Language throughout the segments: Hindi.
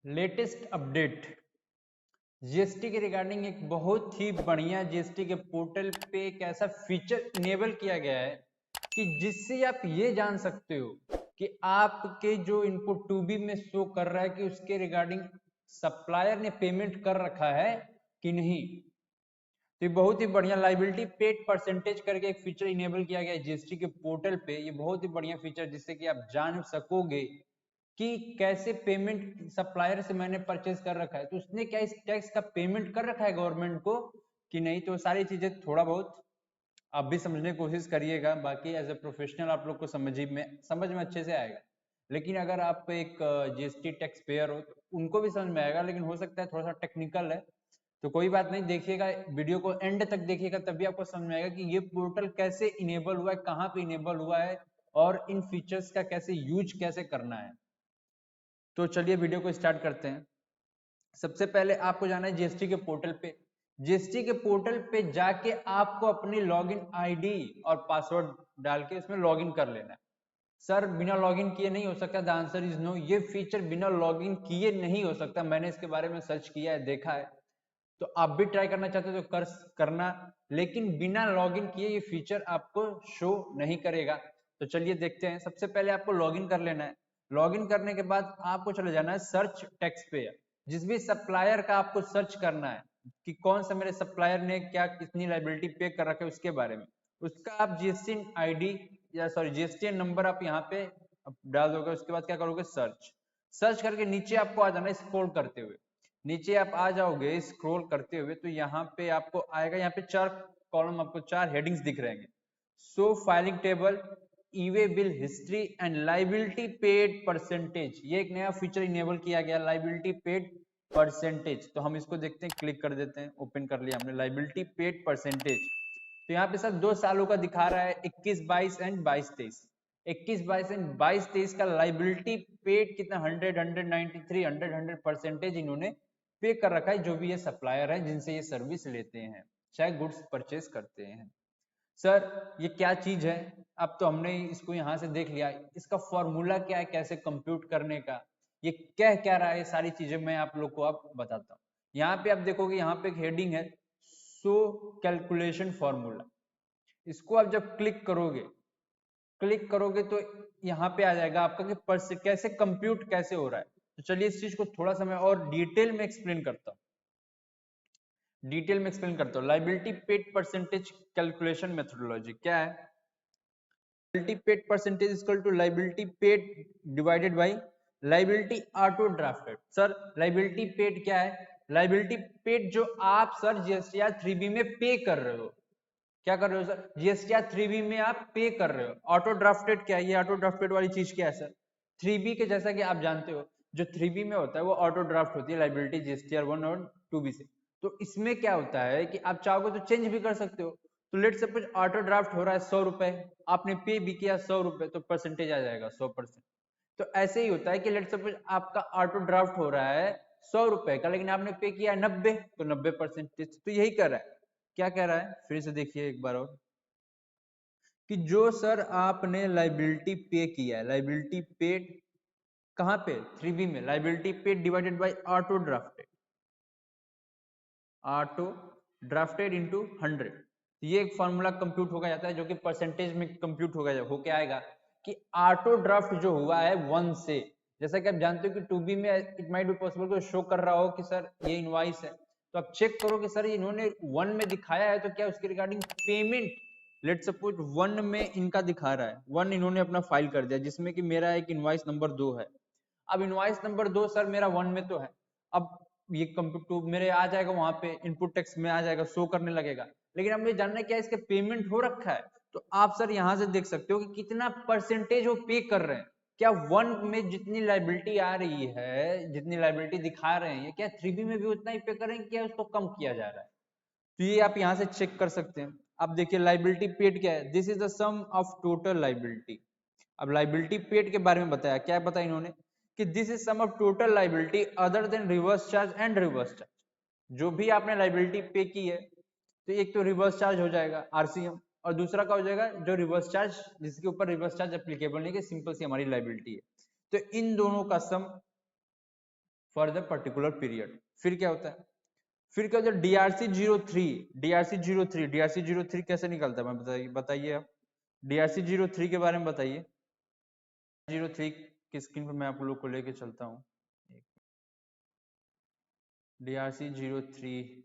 लेटेस्ट अपडेट जीएसटी के रिगार्डिंग एक बहुत ही बढ़िया जीएसटी के पोर्टल पे एक ऐसा फीचर इनेबल किया गया है कि जिससे आप ये जान सकते हो कि आपके जो इनपुट टू बी में शो कर रहा है कि उसके रिगार्डिंग सप्लायर ने पेमेंट कर रखा है कि नहीं। तो ये बहुत ही बढ़िया लाइबिलिटी पेड परसेंटेज करके एक फीचर इनेबल किया गया है जीएसटी के पोर्टल पे। ये बहुत ही बढ़िया फीचर जिससे कि आप जान सकोगे कि कैसे पेमेंट सप्लायर से मैंने परचेज कर रखा है तो उसने क्या इस टैक्स का पेमेंट कर रखा है गवर्नमेंट को कि नहीं। तो सारी चीजें थोड़ा बहुत आप भी समझने की कोशिश करिएगा। बाकी एज ए प्रोफेशनल आप लोग को समझ में अच्छे से आएगा। लेकिन अगर आप एक जीएसटी टैक्स पेयर हो तो उनको भी समझ में आएगा, लेकिन हो सकता है थोड़ा सा टेक्निकल है। तो कोई बात नहीं, देखिएगा वीडियो को एंड तक देखिएगा तभी आपको समझ में आएगा कि ये पोर्टल कैसे इनेबल हुआ है, कहाँ पे इनेबल हुआ है और इन फीचर्स का कैसे यूज कैसे करना है। तो चलिए वीडियो को स्टार्ट करते हैं। सबसे पहले आपको जाना है जीएसटी के पोर्टल पे। जीएसटी के पोर्टल पे जाके आपको अपनी लॉगिन आईडी और पासवर्ड डाल के इसमें लॉगिन कर लेना है। सर बिना लॉगिन किए नहीं हो सकता? The answer is no. ये फीचर बिना लॉगिन किए नहीं हो सकता। मैंने इसके बारे में सर्च किया है, देखा है। तो आप भी ट्राई करना चाहते हो तो करना, लेकिन बिना लॉगिन किए ये फीचर आपको शो नहीं करेगा। तो चलिए देखते हैं। सबसे पहले आपको लॉगिन कर लेना है। लॉगिन करने के बाद आपको चले जाना है सर्च टैक्स पेयर। जिस भी सप्लायर का आपको सर्च करना है कि कौन सा मेरे सप्लायर ने क्या कितनी लाइबिलिटी पे कर रखा है उसके बारे में, उसका आप जीएसटी आईडी या सॉरी जीएसटी नंबर आप यहाँ पे डाल दोगे। उसके बाद क्या करोगे, सर्च करके नीचे आपको आ जाना है स्क्रॉल करते हुए। नीचे आप आ जाओगे स्क्रॉल करते हुए तो यहाँ पे आपको आएगा, यहाँ पे 4 कॉलम, आपको 4 हेडिंग्स दिख रहे हैं। So filing table, e way bill history and liability paid percentage. ये एक नया फीचर इनेबल किया गया, लाइबिलिटी पेड परसेंटेज। तो हम इसको देखते हैं, क्लिक कर देते हैं। ओपन कर लिया हमने लाइबिलिटी पेड परसेंटेज। तो यहाँ पे सर 2 सालों का दिखा रहा है, 21-22 एंड 22-23। 21-22 एंड 22-23 का लाइबिलिटी पेड कितना 100, 193, 100 परसेंटेज इन्होंने पे कर रखा है, जो भी ये सप्लायर है जिनसे ये सर्विस लेते हैं, चाहे गुड्स परचेज करते हैं। सर ये क्या चीज है? अब तो हमने इसको यहाँ से देख लिया, इसका फॉर्मूला क्या है, कैसे कंप्यूट करने का, ये क्या रहा है, सारी चीजें मैं आप लोग को अब बताता हूँ। यहाँ पे आप देखोगे, यहाँ पे एक हेडिंग है सो कैलकुलेशन फॉर्मूला। इसको आप जब क्लिक करोगे तो यहाँ पे आ जाएगा आपका कि कैसे कंप्यूट कैसे हो रहा है। तो चलिए इस चीज को थोड़ा सा मैं और डिटेल में एक्सप्लेन करता हूँ। Liability paid percentage calculation methodology क्या है? Liability paid percentage equal to liability paid divided by liability auto drafted. Sir liability paid क्या है? लाइबिलिटी पेड जो आप सर जीएसटीआर 3B में पे कर रहे हो। क्या कर रहे हो सर? जीएसटीआर 3B में आप पे कर रहे हो। ऑटो ड्राफ्टेड क्या है? ये ऑटो ड्राफ्टेड वाली चीज क्या है सर? 3B के जैसा कि आप जानते हो जो 3B में होता है वो ऑटो ड्राफ्ट होती है लाइबिलिटी जीएसटीआर 1 और 2B से। तो इसमें क्या होता है कि आप चाहोगे तो चेंज भी कर सकते हो। तो लेट सपोज ऑटो ड्राफ्ट हो रहा है 100 रुपए, आपने पे भी किया 100 रुपए, तो परसेंटेज आ जाएगा 100%। तो ऐसे ही होता है कि लेट सपोज आपका ऑटो ड्राफ्ट हो रहा है 100 रुपए का, लेकिन आपने पे किया 90, तो 90%। तो यही कर रहा है। क्या कह रहा है फिर से देखिए एक बार और, कि जो सर आपने लाइबिलिटी पे किया है, लाइबिलिटी पेड कहां पे? 3B में। Liability paid divided bye auto drafted into 100। ये एक फॉर्मूला कंप्यूट होगा जाता है जो कि परसेंटेज में कंप्यूट होके आएगा कि ऑटो ड्राफ्ट जो हुआ है 1 से, जैसा कि आप जानते हो कि 2B में इट माइट बी पॉसिबल को शो कर रहा हो कि सर ये इनवॉइस है, तो आप चेक करो कि सर इन्होंने 1 में दिखाया है तो क्या उसके रिगार्डिंग पेमेंट, लेट सपोज 1 में इनका दिखा रहा है, 1 इन्होंने अपना फाइल कर दिया जिसमें कि मेरा एक इनवॉइस नंबर 2 है। अब इनवॉइस नंबर 2 सर मेरा 1 में तो है, अब ये कंप्यूट मेरे आ जाएगा, वहां पे इनपुट टेक्स्ट में आ जाएगा, शो करने लगेगा। लेकिन अब मुझे जानना है क्या इसके पेमेंट हो रखा है। तो आप सर यहां से देख सकते हो कि कितना परसेंटेज वो पे कर रहे हैं। क्या 1 में जितनी लाइबिलिटी आ रही है, जितनी लाइबिलिटी दिखा रहे हैं, क्या 3B में भी उतना ही पे करेंगे, क्या उसको कम किया जा रहा है? तो ये आप यहां से चेक कर सकते हैं। अब देखिए लाइबिलिटी पेड क्या है, this is the sum of total liability. अब लाइबिलिटी पेड के बारे में बताया, क्या बताया इन्होंने कि this is sum of total liability other than reverse charge and reverse charge. जो भी आपने लाइबिलिटी पे की है, तो एक तो रिवर्स चार्ज हो जाएगा आरसीएम, और दूसरा क्या हो जाएगा जो रिवर्स चार्ज, जिसके ऊपर रिवर्स चार्ज एप्लीकेबल नहीं, कि सिंपल सी हमारी लाइबिलिटी है। तो इन दोनों का सम फॉर द पर्टिकुलर पीरियड। फिर क्या होता है, फिर क्या होता है DRC03 कैसे निकलता है, मैं बताइए आप DRC03 के बारे में बताइए। 03 की स्क्रीन पर मैं आप लोग को लेके चलता हूँ। DRC03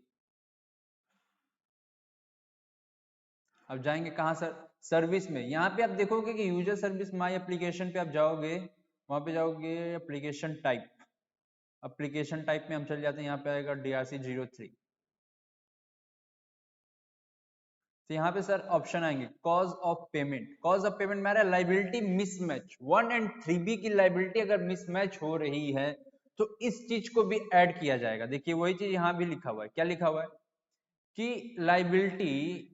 अब जाएंगे कहाँ सर, सर्विस में। यहाँ पे आप देखोगे कि यूजर सर्विस माई एप्लीकेशन पे आप जाओगे, वहां पे जाओगे एप्लीकेशन टाइप, एप्लीकेशन टाइप में हम चल जाते हैं, यहाँ पे आएगा DRC03। तो यहाँ पे सर ऑप्शन आएंगे cause of payment. Cause of payment में लाइबिलिटी मिसमैच, 1 और 3B की लाइबिलिटी अगर मिसमैच हो रही है तो इस चीज को भी ऐड किया जाएगा। देखिए वही चीज यहाँ भी लिखा हुआ है, क्या लिखा हुआ है कि लाइबिलिटी,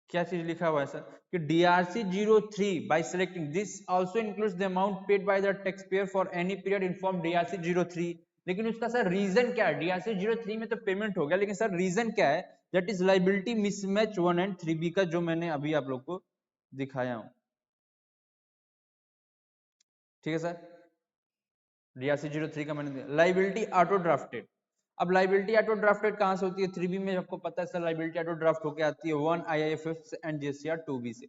क्या चीज लिखा हुआ है सर कि DRC03 bye selecting this also includes the amount paid by the tax payer for any period inform DRC03। लेकिन उसका सर रीजन क्या है, DRC03 में तो पेमेंट हो गया, लेकिन सर रीजन क्या है, दैट इज लाइबिलिटी मिसमैच 1 और 3B का, जो मैंने अभी आप लोग को दिखाया हूं। ठीक है सर, DRC03 का मैंने लाइबिलिटी ऑटो ड्राफ्टेड। अब लाइबिलिटी ऑटो ड्राफ्टेड कहां से होती है, 3B में आपको पता है सर लाइबिलिटी ऑटो ड्राफ्ट होके आती है 1 IIFF एंड GSTR 2B से।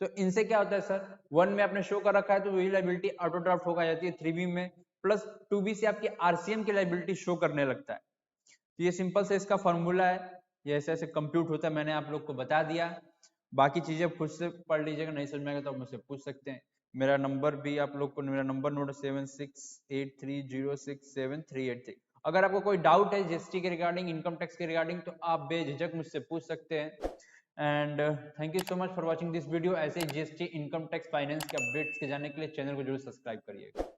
तो इनसे क्या होता है सर, 1 में आपने शो कर रखा है तो वही लाइबिलिटी ऑटो ड्राफ्ट होकर आ जाती है 3B में, प्लस 2B से आपकी RCM की लाइबिलिटी शो करने लगता है। तो ये सिंपल से इसका फॉर्मूला है, ये ऐसे ऐसे कंप्यूट होता है, मैंने आप लोग को बता दिया। बाकी चीजें खुद से पढ़ लीजिएगा, नहीं समझ में आएगा तो आप मुझसे पूछ सकते हैं। मेरा नंबर भी आप लोग को, मेरा नंबर नोट 7683067383। अगर आपको कोई डाउट है जीएसटी के रिगार्डिंग, इनकम टैक्स के रिगार्डिंग, तो आप बेझिझक मुझसे पूछ सकते हैं। And thank you so much for watching this video. ऐसे जीएसटी, इनकम टैक्स, फाइनेंस के अपडेट्स के जानने के लिए चैनल को जरूर सब्सक्राइब करिएगा।